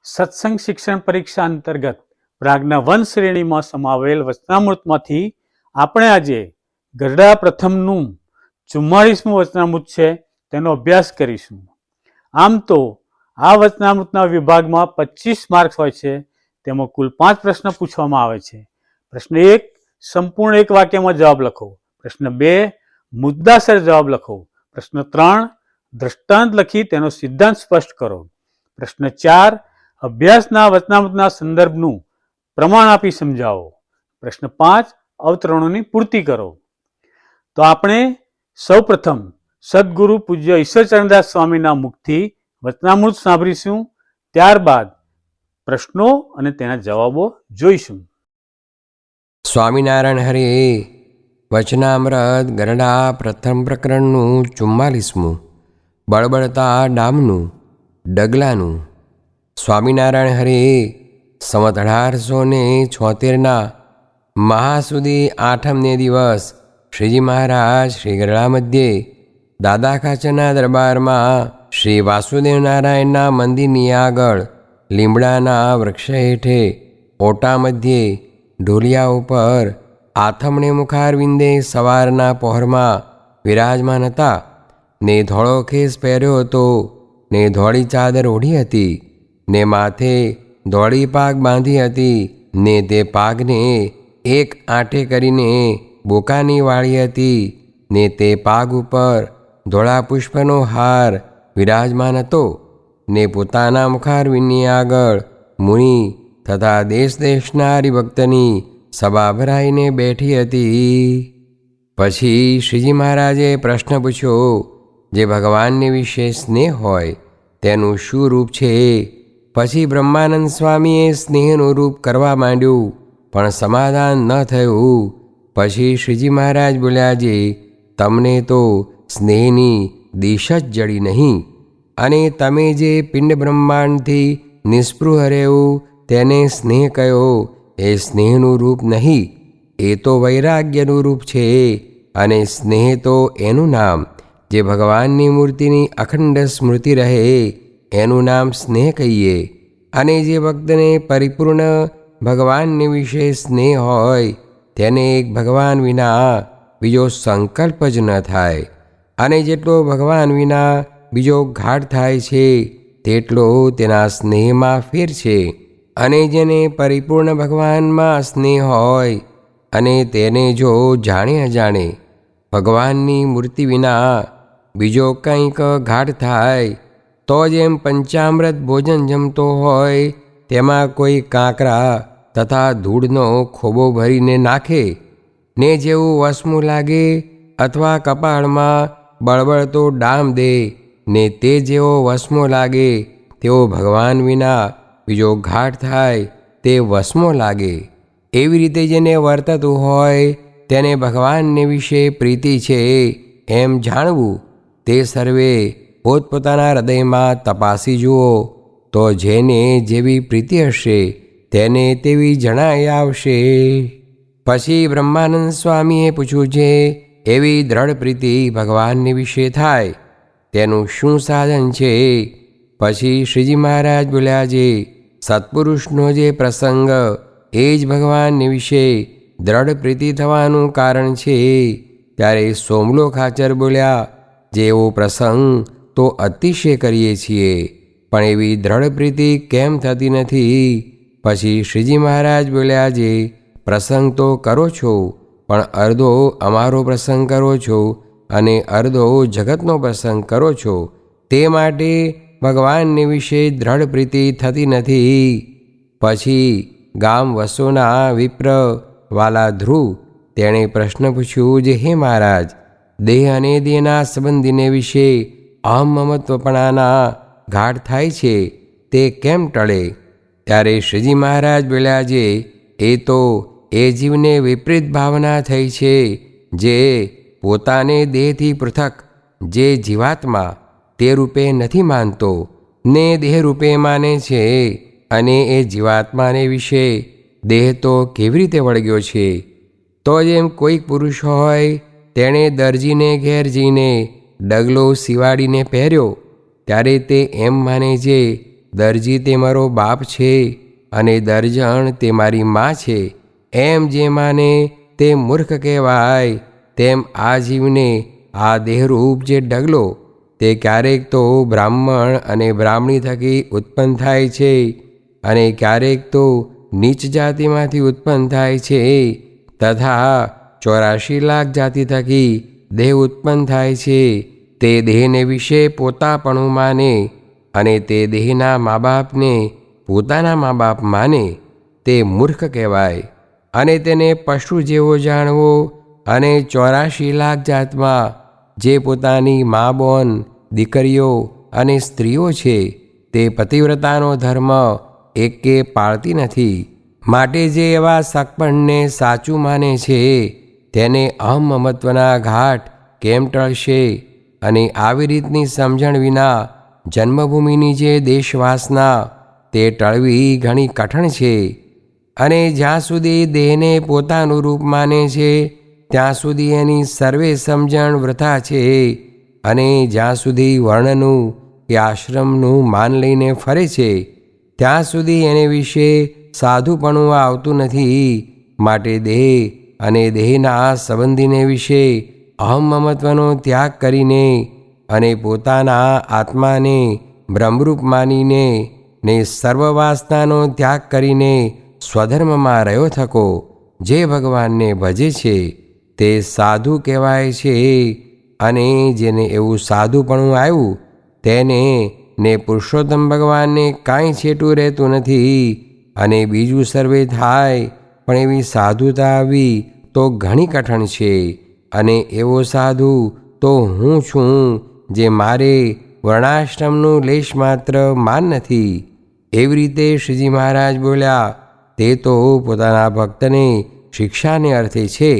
સત્સંગ શિક્ષણ પરીક્ષા અંતર્ગત પ્રાગના વન શ્રેણીમાં સમાવેલ વચનામૃતમાંથી આપણે આજે ગરડા પ્રથમનું 44મું વચનામૃત છે તેનો અભ્યાસ કરીશું. આમ તો આ વચનામૃતના વિભાગમાં 25 માર્ક્સ હોય છે. તેમાં કુલ 5 પ્રશ્ન પૂછવામાં આવે છે. પ્રશ્ન 1, સંપૂર્ણ એક વાક્યમાં જવાબ લખો. પ્રશ્ન 2, મુદ્દાસર જવાબ લખો. પ્રશ્ન 3, દ્રષ્ટાંત લખી તેનો સિદ્ધાંત સ્પષ્ટ કરો. પ્રશ્ન 4, અભ્યાસના વચનામૃતના સંદર્ભનું પ્રમાણ આપી સમજાવો. પ્રશ્ન 5, અવતરણોની પૂર્તિ કરો. તો આપણે સૌપ્રથમ સદગુરુ પૂજ્ય ઈશ્વરચરણદાસ સ્વામીના મુખથી વચનામૃત સાંભળીશું. ત્યારબાદ પ્રશ્નો અને તેના જવાબો જોઈશું. સ્વામિનારાયણ હરે. વચનામૃત ગરડા પ્રથમ પ્રકરણનું 44મું. બળબળતા ડામનું ડગલાનું. સ્વામિનારાયણ હરે. સંવત 1876 મહાસુદી 8મને દિવસ શ્રીજી મહારાજ શ્રી ગરડા મધ્યે દાદા ખાચરના દરબારમાં શ્રી વાસુદેવ નારાયણના મંદિરની આગળ લીમડાના વૃક્ષ હેઠે ઓટા મધ્યે ઢોલિયા ઉપર આથમણે મુખારવિંદે સવારના પહોરમાં વિરાજમાન હતા. ને ધોળો ખેસ પહેર્યો હતો, ને ધોળી ચાદર ઓઢી હતી, ને માથે ધોળી પાગ બાંધી હતી, ને તે પાગને એક આંટે કરીને બોકાની વાળી હતી, ને તે પાગ ઉપર ધોળા પુષ્પનો હાર વિરાજમાન હતો, ને પોતાના મુખારવિંદની આગળ મુનિ તથા દેશ દેશના હરિભક્તની સભા ભરાઈને બેઠી હતી. પછી શ્રીજી મહારાજે પ્રશ્ન પૂછ્યો, જે ભગવાનને વિશે સ્નેહ હોય તેનું શું રૂપ છે? પછી બ્રહ્માનંદ સ્વામીએ સ્નેહનું રૂપ કરવા માંડ્યું, પણ સમાધાન ન થયું. પછી શ્રીજી મહારાજ બોલ્યા, જે તમને તો સ્નેહની દિશ જ જડી નહીં, અને તમે જે પિંડ બ્રહ્માંડથી નિસ્પૃહ રહેવું તેને સ્નેહ કયો, એ સ્નેહનું રૂપ નહીં, એ તો વૈરાગ્યનું રૂપ છે. અને સ્નેહ તો એનું નામ જે ભગવાનની મૂર્તિની અખંડ સ્મૃતિ રહે એનું નામ સ્નેહ કહીએ. અને જે ભક્તને પરિપૂર્ણ ભગવાનને વિશે સ્નેહ હોય તેને એક ભગવાન વિના બીજો સંકલ્પ જ ન થાય. અને જેટલો ભગવાન વિના બીજો ઘાટ થાય છે તેટલો તેના સ્નેહમાં ફેર છે. અને જેને પરિપૂર્ણ ભગવાનમાં સ્નેહ હોય અને તેને જો જાણે અજાણે ભગવાનની મૂર્તિ વિના બીજો કંઈક ઘાટ થાય, તો જેમ પંચામૃત ભોજન જમતો હોય તેમાં કોઈ કાંકરા તથા ધૂળનો ખોબો ભરીને નાખે ને જેવું વસમું લાગે, અથવા કપાળમાં બળબળતો ડામ દે ને તે જેવો વસમો લાગે તેવો ભગવાન વિના બીજો ઘાટ થાય તે વસમો લાગે. એવી રીતે જેને વર્તતું હોય તેને ભગવાનને વિશે પ્રીતિ છે એમ જાણવું. તે સર્વે પોતપોતાના હૃદયમાં તપાસી જુઓ, તો જેને જેવી પ્રીતિ હશે તેને તેવી જણાઈ આવશે. પછી બ્રહ્માનંદ સ્વામીએ પૂછ્યું, છે એવી દ્રઢ પ્રીતિ ભગવાનને વિશે થાય તેનું શું સાધન છે? પછી શ્રીજી મહારાજ બોલ્યા, જે સત્પુરુષનો જે પ્રસંગ એ જ ભગવાનને વિશે દ્રઢ પ્રીતિ થવાનું કારણ છે. ત્યારે સોમલો ખાચર બોલ્યા, જેવો પ્રસંગ તો અતિશય કરીએ છીએ, પણ એવી દ્રઢ પ્રીતિ કેમ થતી નથી? પછી શ્રીજી મહારાજ બોલ્યા, જે પ્રસંગ તો કરો છો, પણ અર્ધો અમારો પ્રસંગ કરો છો અને અર્ધો જગતનો પ્રસંગ કરો છો, તે માટે ભગવાનને વિશે દ્રઢ પ્રીતિ થતી નથી. પછી ગામ વસોના વિપ્ર વાલા ધ્રુવ તેણે પ્રશ્ન પૂછ્યું, જે હે મહારાજ, દેહ અને દેહના સંબંધીને વિશે અહમ મમત્વપણાના ઘાટ થાય છે તે કેમ ટળે? ત્યારે શ્રીજી મહારાજ બોલ્યા, જે એ તો એ જીવને વિપરીત ભાવના થઈ છે, જે પોતાને દેહથી પૃથક જે જીવાત્મા તે રૂપે નથી માનતો ને દેહ રૂપે માને છે. અને એ જીવાત્માને વિશે દેહ તો કેવી રીતે વળગ્યો છે? તો જેમ કોઈક પુરુષ હોય તેણે દરજીને ઘેર જઈને ડગલો સિવાડીને પહેર્યો, ત્યારે તે એમ માને છે દરજી તે મારો બાપ છે અને દરજણ તે મારી મા છે, એમ જે માને તે મૂર્ખ કહેવાય, તેમ આ જીવને આ દેહરૂપ જે ડગલો તે ક્યારેક તો બ્રાહ્મણ અને બ્રાહ્મણી થકી ઉત્પન્ન થાય છે અને ક્યારેક તો નીચ જાતિમાંથી ઉત્પન્ન થાય છે, તથા 84 લાખ જાતિ થકી દેહ ઉત્પન્ન થાય છે. તે દેહને વિશે પોતાપણું માને અને તે દેહના મા બાપને પોતાના મા બાપ માને તે મૂર્ખ કહેવાય. અને તેને પશુ જેવો જાણવો અને 84 લાખ જાતમાં જે પોતાની મા બોન દીકરીઓ અને સ્ત્રીઓ છે તે પતિવ્રતાનો ધર્મ એકે પાળતી નથી. માટે જે એવા સગપણને સાચું માને છે તેને અહમમત્વના ઘાટ કેમ ટળશે? અને આવી રીતની સમજણ વિના જન્મભૂમિની જે દેશવાસના તે ટળવી ઘણી કઠણ છે. અને જ્યાં સુધી દેહને પોતાનું રૂપ માને છે ત્યાં સુધી એની સર્વે સમજણ વૃથા છે. અને જ્યાં સુધી વર્ણનું કે આશ્રમનું માન લઈને ફરે છે ત્યાં સુધી એને વિશે સાધુપણું આવતું નથી. માટે દેહ અને દેહના સંબંધીને વિશે અહમમત્વનો ત્યાગ કરીને અને પોતાના આત્માને બ્રહ્મરૂપ માનીને ને સર્વવાસનાનો ત્યાગ કરીને સ્વધર્મમાં રહ્યો થકો જે ભગવાનને ભજે છે તે સાધુ કહેવાય છે. અને જેને એવું સાધુપણું આવ્યું તેને ને પુરુષોત્તમ ભગવાનને કાંઈ છેટું રહેતું નથી. અને બીજું સર્વે થાય પણ એવી સાધુતા આવી તો ઘણી કઠણ છે. અને એવો સાધુ તો હું છું જે મારે વર્ણાશ્રમનું લેશ માત્ર માન નથી. એવી રીતે શ્રીજી મહારાજ બોલ્યા તે તો પોતાના ભક્તને શિક્ષાને અર્થે છે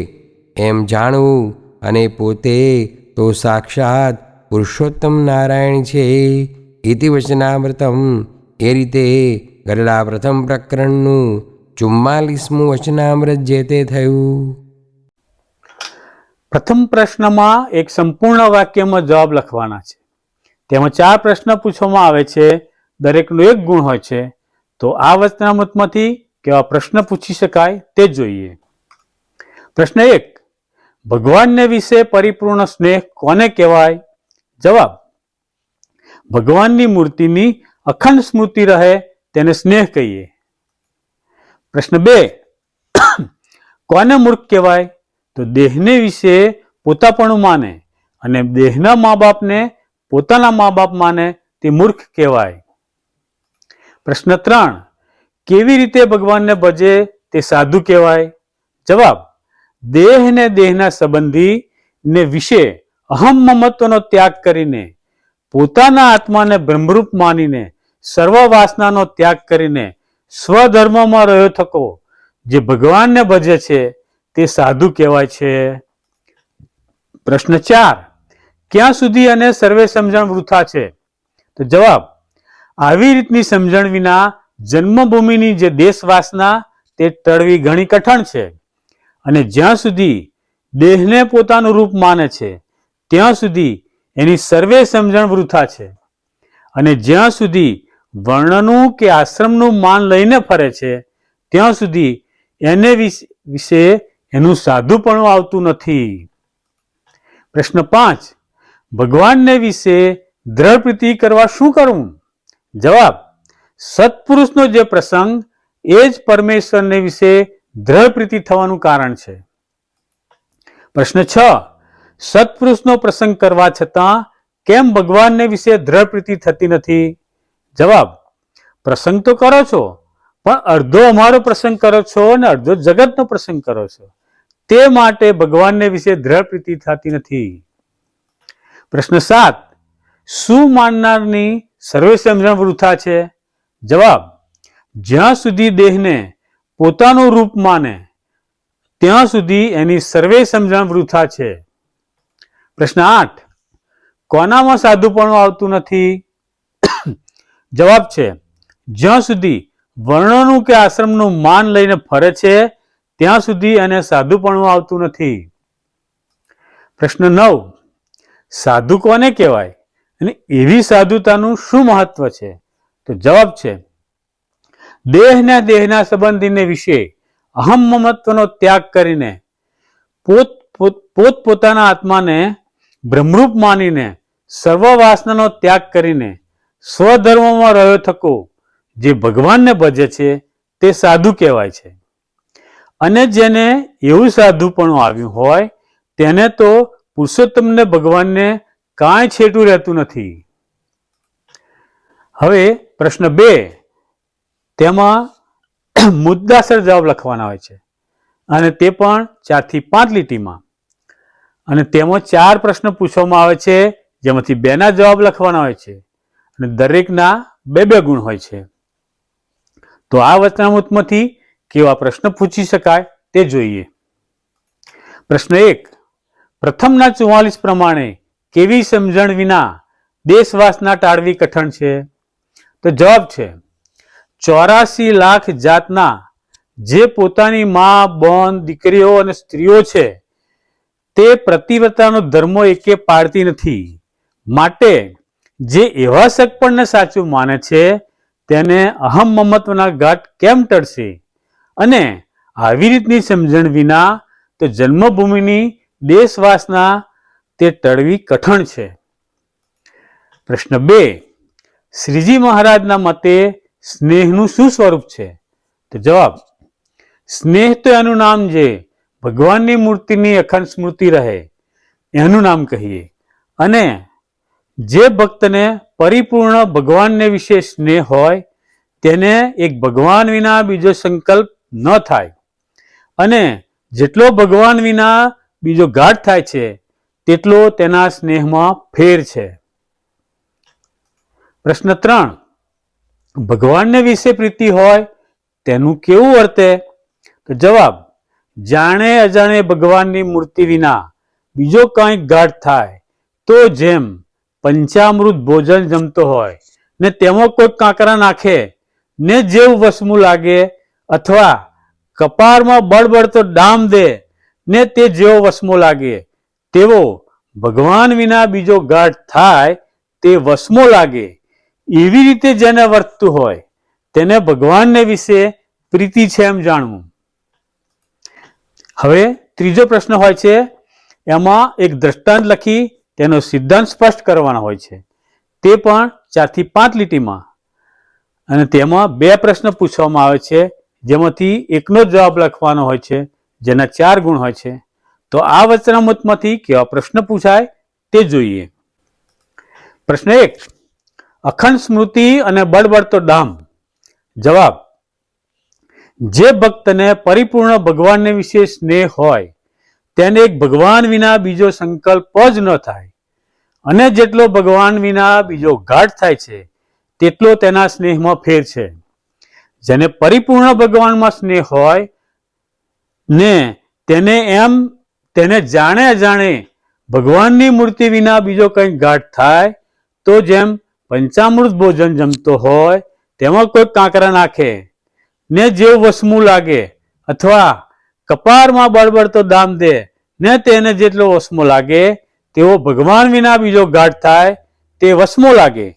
એમ જાણવું અને પોતે તો સાક્ષાત પુરુષોત્તમ નારાયણ છે. ઇતિ વચનામૃતમ. એ રીતે ગરડા પ્રથમ પ્રકરણનું 44મું વચનામૃત જે તે થયું. પ્રથમ પ્રશ્નમાં એક સંપૂર્ણ વાક્યમાં જવાબ લખવાના છે. તેમાં 4 પ્રશ્ન પૂછવામાં આવે છે, દરેકનો એક ગુણ હોય છે. તો આ વચનામૃતમાંથી કેવા પ્રશ્ન પૂછી શકાય તે જોઈએ. પ્રશ્ન 1, ભગવાનને વિશે પરિપૂર્ણ સ્નેહ કોને કહેવાય? જવાબ, ભગવાનની મૂર્તિની અખંડ સ્મૃતિ રહે તેને સ્નેહ કહીએ. પ્રશ્ન 2, કોને મૂર્ખ કહેવાય? તો દેહને વિશે પોતાપણું માને અને દેહના મા બાપને પોતાના મા બાપ માને તે મૂર્ખ કહેવાય. પ્રશ્ન 3, કેવી રીતે ભગવાનને ભજે તે સાધુ કહેવાય? જવાબ, દેહ ને દેહના સંબંધી ને વિશે અહમ મમત્વનો ત્યાગ કરીને પોતાના આત્માને બ્રહ્મરૂપ માનીને સર્વ વાસનાનો ત્યાગ કરીને સ્વધર્મમાં રહ્યો થકો જે ભગવાનને ભજે છે તે સાધુ કહેવાય છે. પ્રશ્ન 4, ક્યાં સુધી અને સર્વે સમજણ વૃથા છે? તો જવાબ, આવી રીતની સમજણ વિના જન્મભૂમિની જે દેશ વાસના તે ટળવી ઘણી કઠણ છે. અને જ્યાં સુધી દેહને પોતાનું રૂપ માને છે ત્યાં સુધી એની સર્વે સમજણ વૃથા છે. અને જ્યાં સુધી વર્ણનું કે આશ્રમનું માન લઈને ફરે છે ત્યાં સુધી એને વિશે એનું સાધુપણું આવતું નથી. પ્રશ્ન 5, ભગવાનને વિશે દ્રઢ પ્રીતિ કરવા શું કરવું? જવાબ, સત્પુરુષનો જે પ્રસંગ એ જ પરમેશ્વરને વિશે દ્રઢ પ્રીતિ થવાનું કારણ છે. પ્રશ્ન 6, સત્પુરુષનો પ્રસંગ કરવા છતાં કેમ ભગવાનને વિશે દ્રઢ પ્રીતિ થતી નથી? જવાબ, પ્રસંગ તો કરો છો પણ અડધો અમારો પ્રસંગ કરો છો અને અડધો જગતનો પ્રસંગ કરો છો, તે માટે ભગવાનને વિશે દ્રઢ પ્રીતિ થતી નથી. પ્રશ્ન 7, શું માનનારની સર્વે સમજણ વૃથા છે? જવાબ, જ્યાં સુધી દેહને પોતાનું રૂપ માને ત્યાં સુધી એની સર્વે સમજણ વૃથા છે. પ્રશ્ન 8, કોનામાં સાધુપણું આવતું નથી? જવાબ છે, જ્યાં સુધી વર્ણોનું કે આશ્રમનું માન લઈને ફરે છે ત્યાં સુધી એને સાધુપણું આવતું નથી. પ્રશ્ન 9, સાધુ કોને કહેવાય અને એવી સાધુતાનું શું મહત્વ છે? તો જવાબ છે દેહના દેહના સંબંધીને વિશે અહમ મમત્વનો ત્યાગ કરીને પોતપોતાના આત્માને બ્રહ્મરૂપ માનીને સર્વ વાસનાનો ત્યાગ કરીને સ્વધર્મમાં રહ્યો થકો જે ભગવાનને ભજે છે તે સાધુ કહેવાય છે. અને જેને એવું સાધુપણું આવ્યું હોય તેને તો પુરુષોત્તમને ભગવાનને કાંઈ છેટું રહેતું નથી. હવે પ્રશ્ન 2, તેમાં મુદ્દાસર જવાબ લખવાના હોય છે અને તે પણ 4 થી 5 લીટીમાં, અને તેમાં 4 પ્રશ્ન પૂછવામાં આવે છે જેમાંથી 2 ના જવાબ લખવાના હોય છે અને દરેકના 2-2 ગુણ હોય છે. તો આ વચનામૃતમાંથી કેવા પ્રશ્ન પૂછી શકાય તે જોઈએ. પ્રશ્ન 1, પ્રથમના 44 પ્રમાણે કેવી સમજણ વિના દેશવાસના ટાળવી કઠણ છે? તો જવાબ છે 84 લાખ જાતના જે પોતાની મા, બોન, દીકરીઓ અને સ્ત્રીઓ છે તે પ્રતિવ્રતાનો ધર્મ એકે પાળતી નથી. માટે જે એવા સગપણને સાચું માને છે તેને અહમ મમત્વના ઘાટ કેમ ટળશે? અને આવી રીતની સમજણ વિના તો જન્મભૂમિની દેશવાસના તે ટળવી કઠણ છે. પ્રશ્ન 2, શ્રીજી મહારાજના મતે સ્નેહનું શું સ્વરૂપ છે? તો જવાબ સ્નેહ તો એનું નામ જે ભગવાનની મૂર્તિની અખંડ સ્મૃતિ રહે એનું નામ કહીએ. અને જે ભક્તને પરિપૂર્ણ ભગવાનને વિશે સ્નેહ હોય તેને એક ભગવાન વિના બીજો સંકલ્પ ન થાય, અને જેટલો ભગવાન વિના બીજો ઘાટ થાય છે તેટલો તેના સ્નેહમાં ફેર છે. પ્રશ્ન 3, ભગવાનને વિશે પ્રીતિ હોય તેનું કેવું વર્તે? તો જવાબ જાણે અજાણે ભગવાનની મૂર્તિ વિના બીજો કંઈક ઘાટ થાય તો જેમ પંચામૃત ભોજન જમતો હોય ને તેમાં કોઈ કાંકરા નાખે ને જેવું વસમું લાગે, અથવા કપાળમાં બળબડતો ડામ દે ને તે જેવો વસમો લાગે, તેવો ભગવાન વિના બીજો ઘાટ થાય તે વસમો લાગે. એવી રીતે જેને વર્તતું હોય તેને ભગવાનને વિશે પ્રીતિ છે એમ જાણવું. હવે ત્રીજો પ્રશ્ન હોય છે, એમાં એક દ્રષ્ટાંત લખી તેનો સિદ્ધાંત સ્પષ્ટ કરવાનો હોય છે, તે પણ 4 થી 5 લીટીમાં, અને તેમાં 2 પ્રશ્ન પૂછવામાં આવે છે જેમાંથી એકનો જવાબ લખવાનો હોય છે જેના 4 ગુણ હોય છે. તો આ વચનામૃતમાંથી કેવા પ્રશ્ન પૂછાય તે જોઈએ. પ્રશ્ન 1, અખંડ સ્મૃતિ અને બળબડતો ડામ. જવાબ જે ભક્તને પરિપૂર્ણ ભગવાનને વિશે સ્નેહ હોય તેને એક ભગવાન વિના બીજો સંકલ્પ જ ન થાય, અને જેટલો ભગવાન વિના બીજો ઘાટ થાય છે તેટલો તેના સ્નેહમાં ફેર છે. જેને પરિપૂર્ણ ભગવાનમાં સ્નેહ હોય ને તેને જાણે અજાણે ભગવાનની મૂર્તિ વિના બીજો કંઈક ઘાટ થાય તો જેમ પંચામૃત ભોજન જમતો હોય તેમાં કોઈ કાંકરા નાખે ને જેવું વસમું લાગે, અથવા કપાળમાં બળબડતો દામ દે ને તેને જેટલો વસમો લાગે તેવો ભગવાન વિના બીજો ઘાટ થાય તે વસમો લાગે.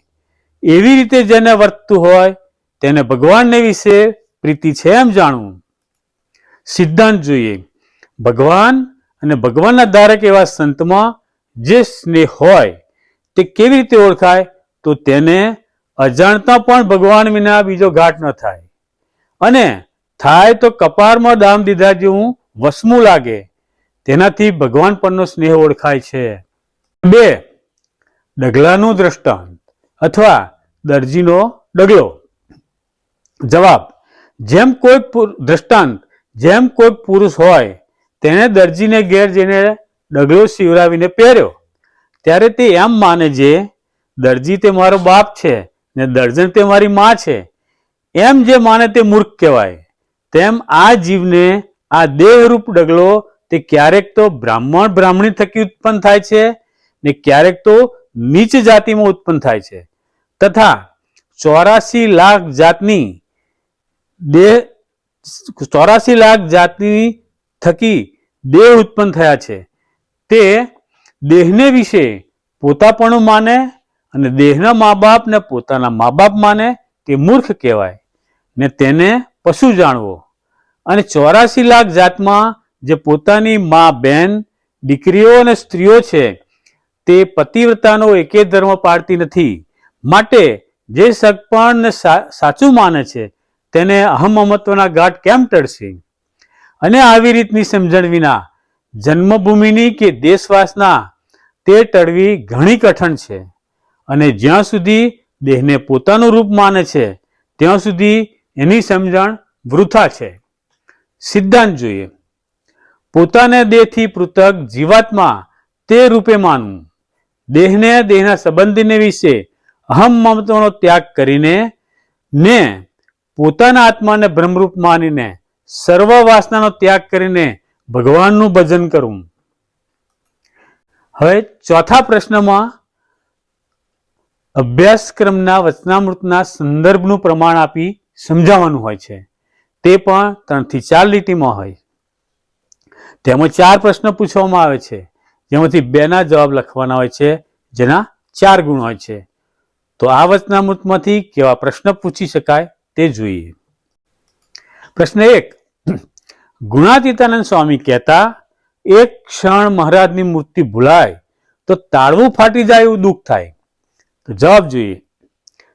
એવી રીતે જેને વર્તતું હોય તેને ભગવાનને વિશે પ્રીતિ છે એમ જાણવું. સિદ્ધાંત જોઈએ. ભગવાન અને ભગવાનના ધારક એવા સંતમાં જે સ્નેહ હોય તે કેવી રીતે ઓળખાય? તો તેને અજાણતા પણ ભગવાન વિના બીજો ઘાટ ન થાય, અને થાય તો કપાળમાં દામ દીધા જેવું વસમું લાગે, તેનાથી ભગવાન પરનો સ્નેહ ઓળખાય છે. 2, ડગલાનું દ્રષ્ટાંત અથવા દરજીનો ડગલો. જવાબ જેમ કોઈ પુરુષ હોય તેને દરજીને ઘેર જઈને ડગલો સીવડાવીને પહેર્યો ત્યારે તે એમ માને જે દરજી તે મારો બાપ છે ને દર્જન તે મારી માં છે, એમ જે માને તે મૂર્ખ કહેવાય. તેમ આ જીવને આ દેહરૂપ ડગલો તે ક્યારેક તો બ્રાહ્મણી થકી ઉત્પન્ન થાય છે ને ક્યારેક તો નીચ જાતિમાં ઉત્પન્ન થાય છે, તથા 84 લાખ જાતની થકી દેહ ઉત્પન્ન થયા છે. તે દેહને વિશે પોતાપણું માને અને દેહના મા બાપ ને પોતાના મા બાપ માને તે મૂર્ખ કહેવાય ને તેને પશુ જાણવો. અને 84 લાખ જાતમાં જે પોતાની મા, બહેન, દીકરીઓ અને સ્ત્રીઓ છે તે પતિવ્રતાનો એકે ધર્મ પાળતી નથી. માટે જે સગપણને સાચું માને છે તેને અહમ મમત્વના ગાંઠ કેમ ટળશે? અને આવી રીતની સમજણ વિના જન્મભૂમિની કે દેશવાસના તે ટળવી ઘણી કઠણ છે. અને જ્યાં સુધી દેહને પોતાનું રૂપ માને છે ત્યાં સુધી એની સમજણ વૃથા છે. સિદ્ધાંત જોઈએ. પોતાને દેહથી પૃથક જીવાત્મા તે રૂપે માનવું, દેહને દેહના સંબંધીને વિશે અહમ મમત્વનો ત્યાગ કરીને ને પોતાના આત્માને બ્રહ્મરૂપ માનીને સર્વ વાસનાનો ત્યાગ કરીને ભગવાનનું ભજન કરવું. હવે ચોથા પ્રશ્નમાં અભ્યાસક્રમના વચનામૃતના સંદર્ભનું પ્રમાણ આપી સમજાવવાનું હોય છે. તે પણ 3 થી 4 લીટીમાં હોય. તેમાં 4 પ્રશ્ન પૂછવામાં આવે છે, જેમાંથી 2 ના જવાબ લખવાના હોય છે, જેના 4 ગુણ હોય છે. તો આ વચનામૃતમાંથી કેવા પ્રશ્ન પૂછી શકાય તે જોઈએ. પ્રશ્ન 1. ગુણાતીતાનંદ સ્વામી કહેતા, એક ક્ષણ મહારાજની મૂર્તિ ભૂલાય તો તાળવું ફાટી જાય એવું દુઃખ થાય. તો જવાબ જોઈએ.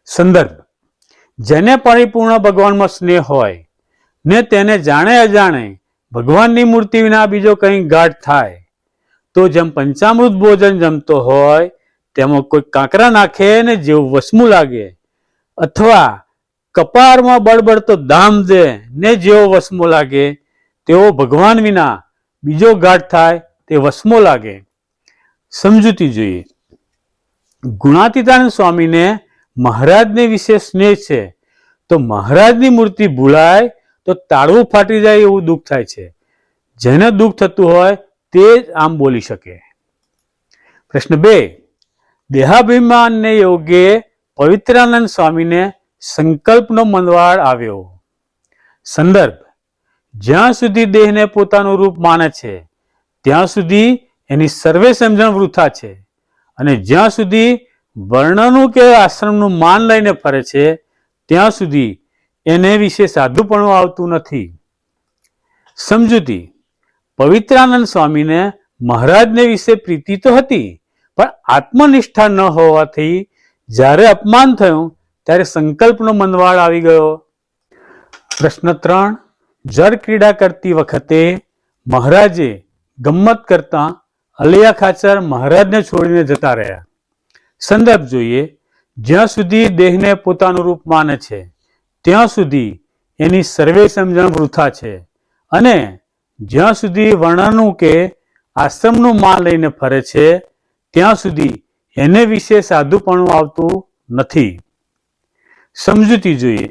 સંદર્ભ. જેને પરિપૂર્ણ ભગવાનમાં સ્નેહ હોય ને તેને જાણે અજાણે ભગવાનની મૂર્તિ વિના બીજો કંઈ ગાઢ થાય તો જેમ પંચામૃત ભોજન જમતો હોય તેમાં કોઈ કાંકરા નાખે ને જેવું વસમું લાગે, અથવા કપારમાં બળબડતો દામ દે ને જેવો વસમો લાગે તેવો ભગવાન વિના બીજો ગાઢ થાય તે વસમો લાગે. સમજૂતી જોઈએ. ગુણાતીતાનંદ સ્વામીને મહારાજને વિશે સ્નેહ છે તો મહારાજની મૂર્તિ ભૂલાય તો તાળવું ફાટી જાય એવું દુઃખ થાય છે. જેને દુઃખ થતું હોય તે જ આમ બોલી શકે. પ્રશ્ન 2. દેહાભિમાનને યોગે પવિત્રાનંદ સ્વામીને સંકલ્પનો મનવાળ આવ્યો. સંદર્ભ. જ્યાં સુધી દેહને પોતાનું રૂપ માને છે ત્યાં સુધી એની સર્વે સમજણ વૃથા છે. અને જ્યાં સુધી વર્ણનું કે આશ્રમનું માન લઈને ફરે છે ત્યાં સુધી એને વિશે સાધુપણું આવતું નથી. સમજૂતી. પવિત્રાનંદ સ્વામીને મહારાજને વિશે પ્રીતિ તો હતી, પણ આત્મનિષ્ઠા ન હોવાથી જ્યારે અપમાન થયું ત્યારે સંકલ્પનો મનવાળ આવી ગયો. પ્રશ્ન 3. જળ ક્રીડા કરતી વખતે મહારાજે ગમ્મત કરતા અલૈયા ખાચર મહારાજને છોડીને જતા રહ્યા. સંદર્ભ જોઈએ. જ્યાં સુધી દેહને પોતાનું રૂપ માને છે ત્યાં સુધી એની સર્વે સમજણ વૃથા છે. અને જ્યાં સુધી વર્ણનું કે આશ્રમનું માન લઈને ફરે છે ત્યાં સુધી એને વિશે સાધુપણું આવતું નથી. સમજૂતી જોઈએ.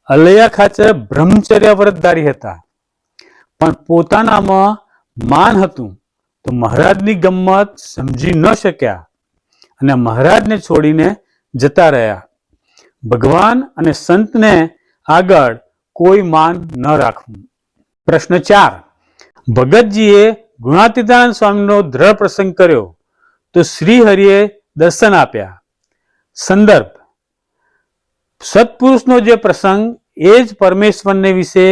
અલૈયા ખાચર બ્રહ્મચર્ય વ્રતધારી હતા, પણ પોતાનામાં માન હતું તો મહારાજની ગમ્મત સમજી ન શક્યા અને મહારાજને છોડીને જતા રહ્યા. ભગવાન અને સંતને આગળ કોઈ માન ન રાખવું. પ્રશ્ન 4. ભગતજીએ ગુણાતીતાનંદ સ્વામીનો દ્રઢ પ્રસંગ કર્યો તો શ્રી હરિએ દર્શન આપ્યા. સંદર્ભ. સત્પુરુષનો જે પ્રસંગ એ જ પરમેશ્વરને વિશે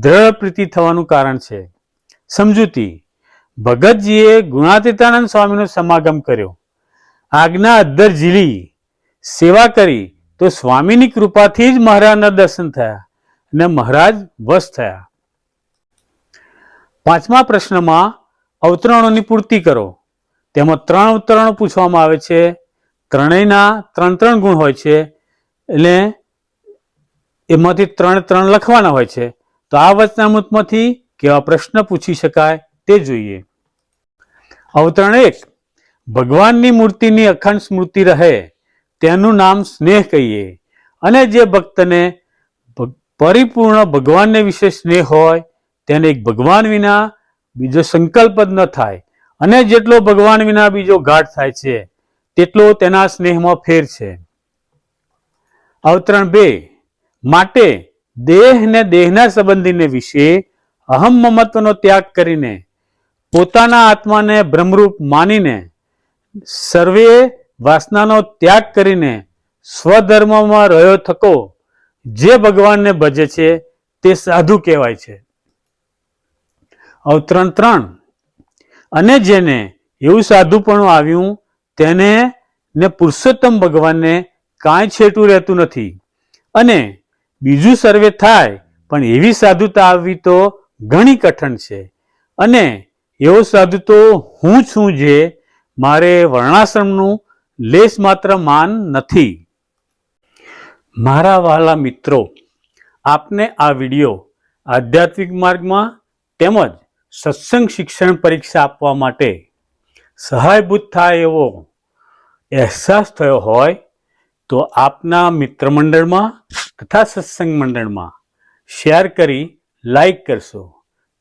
દ્રઢ પ્રીતિ થવાનું કારણ છે. સમજૂતી. ભગતજીએ ગુણાતીતાનંદ સ્વામીનો સમાગમ કર્યો, આજ્ઞા અદ્ધર ઝીલી, સેવા કરી તો સ્વામીની કૃપાથી જ મહારાજના દર્શન થયા અને મહારાજ વશ થયા. 5મા પ્રશ્નમાં અવતરણોની પૂર્તિ કરો. તેમાં 3 અવતરણો પૂછવામાં આવે છે. ત્રણેયના 3 ગુણ હોય છે, એટલે એમાંથી 3 લખવાના હોય છે. તો આ વચનામૃતમાંથી કેવા પ્રશ્ન પૂછી શકાય તે જોઈએ. અવતરણ 1. ભગવાનની મૂર્તિની અખંડ સ્મૃતિ રહે તેનું નામ સ્નેહ કહીએ. અને જે ભક્તને પરિપૂર્ણ ભગવાનને વિશે સ્નેહ હોય તેને એક ભગવાન વિના બીજો સંકલ્પ જ ન થાય, અને જેટલો ભગવાન વિના બીજો ગાઢ થાય છે તેટલો તેના સ્નેહમાં ફેર છે. અવતરણ 2. માટે દેહ ને દેહના સંબંધીને વિશે અહમ મમત્વનો ત્યાગ કરીને પોતાના આત્માને બ્રહ્મરૂપ માનીને સર્વે વાસનાનો ત્યાગ કરીને સ્વધર્મમાં રહ્યો થકો જે ભગવાનને ભજે છે તે સાધુ કહેવાય છે. અવતરણ 3. અને જેને એવું સાધુપણું આવ્યું તેને ને પુરુષોત્તમ ભગવાનને કાંઈ છેટું રહેતું નથી. અને બીજું સર્વે થાય પણ એવી સાધુતા આવવી તો ઘણી કઠણ છે. અને એવો સાધુ તો હું છું જે મારે વર્ણાશ્રમનું લેશ માત્ર માન નથી. મારા વહાલા મિત્રો, આપને આ વિડીયો આધ્યાત્મિક માર્ગમાં તેમજ સત્સંગ શિક્ષણ પરીક્ષા આપવા માટે સહાયભૂત થાય એવો અહેસાસ થયો હોય તો આપના મિત્ર મંડળમાં તથા સત્સંગ મંડળમાં શેર કરી લાઈક કરશો.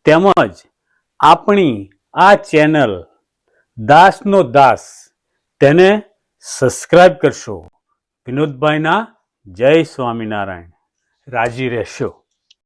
તેમજ આપણી આ ચેનલ દાસનો દાસ તેને સબસ્ક્રાઈબ કરશો. વિનોદભાઈના જય સ્વામિનારાયણ. રાજી રહેશો.